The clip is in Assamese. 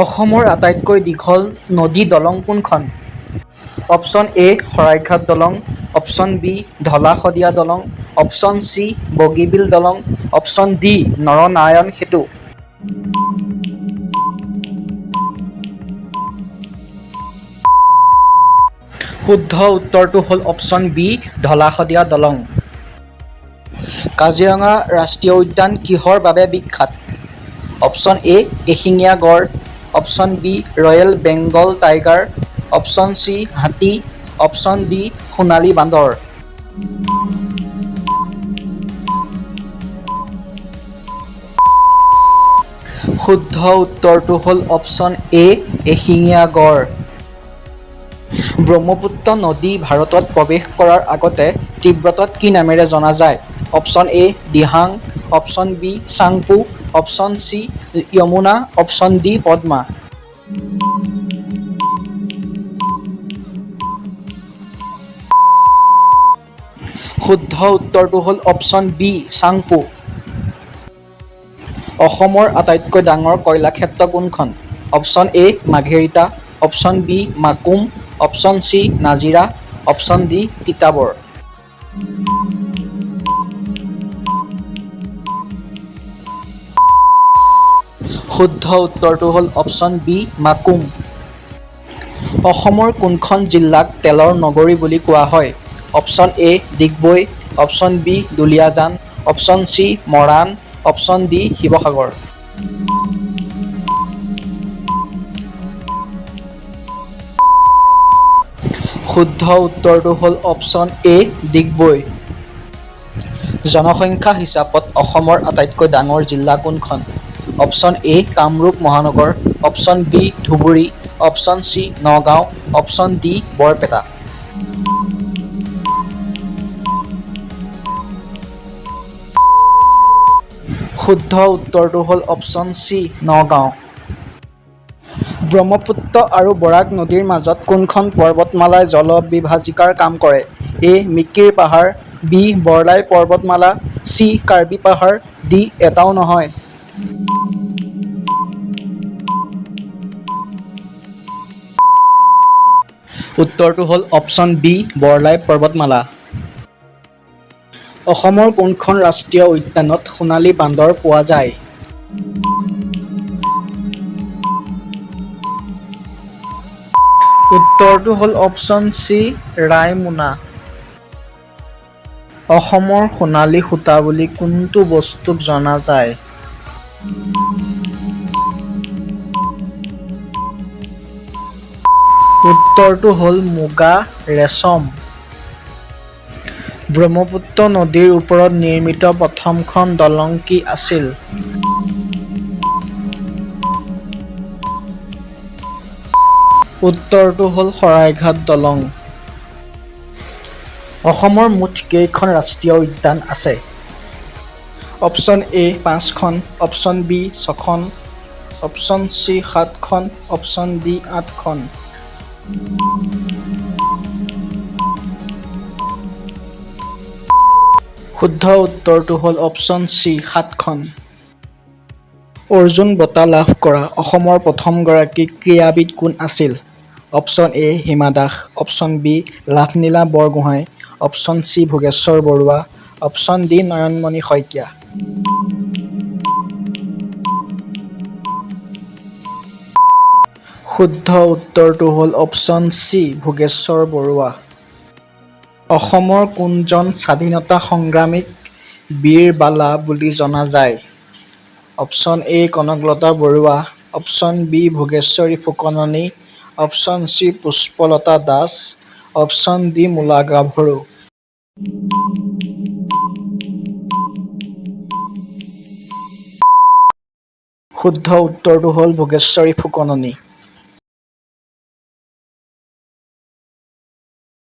অসমৰ আটাইতকৈ দীঘল নদী দলং কোনখন? অপচন এ শৰাইঘাট দলং, অপচন বি ধলা শদিয়া দলং, অপচন চি বগীবিল দলং, অপচন ডি নৰনাৰায়ণ সেতু। শুদ্ধ উত্তৰটো হ'ল অপচন বি ধলা শদিয়া দলং। কাজিৰঙা ৰাষ্ট্ৰীয় উদ্যান কিহৰ বাবে বিখ্যাত? অপচন এ এশিঙীয়া গড়, option B royal Bengal tiger, option C হাতী, অপচন ডি সোণালী বান্দৰ। শুদ্ধ উত্তৰটো হ'ল অপচন এ এশিঙীয়া গড়। ব্ৰহ্মপুত্ৰ নদী ভাৰতত প্ৰৱেশ কৰাৰ আগতে তিব্বতক কি নামেৰে জনা যায়? Option A Dihang, option B Tsangpo, option C Yamuna, option D Padma. শুদ্ধ উত্তৰটো হ'ল অপচন বি চাংপো। অসমৰ আটাইতকৈ ডাঙৰ কয়লাক্ষেত্ৰ কোনখন? Option A Margherita, option B Makum, option C Nazira, option D Titabar. শুদ্ধ উত্তৰটো হ'ল অপচন বি মাকুম। অসমৰ কোনখন জিলাক তেলৰ নগৰী বুলি কোৱা হয়? Option A Digboi, option B Duliajan, option C Moran, option D Sivasagar. শুদ্ধ উত্তৰটো হ'ল অপচন এ ডিগবৈ। জনসংখ্যা হিচাপত অসমৰ আটাইতকৈ ডাঙৰ জিলা কোনখন? অপচন এ কামৰূপ মহানগৰ, option B Dhubri, option C Nagaon, option D Barpeta. শুদ্ধ উত্তৰটো হ'ল অপচন চি নগাঁও। ব্ৰহ্মপুত্ৰ আৰু বৰাক নদীৰ মাজত কোনখন পৰ্বতমালাই জলবিভাজিকাৰ কাম কৰে? এ মিকিৰ পাহাৰ, বি বৰলাই পৰ্বতমালা, চি কাৰ্বি পাহাৰ, ডি এটাও নহয়। উত্তৰটো হ'ল অপচন বি বৰলাই পৰ্বতমালা। অসমৰ কোনখন ৰাষ্ট্ৰীয় উদ্যানত সোণালী বান্দৰ পোৱা যায়? উত্তৰটো হ'ল অপচন চি ৰায়মনা। অসমৰ সোণালী সূতা বুলি কোনটো বস্তুক জনা যায়? উত্তৰটো হ'ল মুগা ৰেচম। ব্ৰহ্মপুত্ৰ নদীৰ ওপৰত নিৰ্মিত প্ৰথমখন দলং কি আছিল? উত্তৰটো হ'ল শৰাইঘাট দলং। অসমৰ মুঠ কেইখন ৰাষ্ট্ৰীয় উদ্যান আছে? অপচন এ 5খন, অপচন বি 6খন, অপচন চি 7খন, অপচন ডি 8খন। শুদ্ধ উত্তৰটো হ'ল অপচন চি 7খন। অৰ্জুন বঁটা লাভ কৰা অসমৰ প্ৰথমগৰাকী ক্ৰীড়াবিদ কোন আছিল? Option A Hima Das, option B Lovlina Borgohain, option C Bhogeswar Baruah, option D Nayanmoni Saikia. শুদ্ধ উত্তৰটো হ'ল অপচন চি ভোগেশ্বৰ বৰুৱা। অসমৰ কোনজন স্বাধীনতা সংগ্ৰামীক বীৰ বালা বুলি জনা যায়? Option A Kanaklata Barua, option B Bhogeswari Phukanani, option C Pushpalata Das, option D Mula Gabharu. শুদ্ধ উত্তৰটো হ'ল ভোগেশ্বৰী ফুকননী।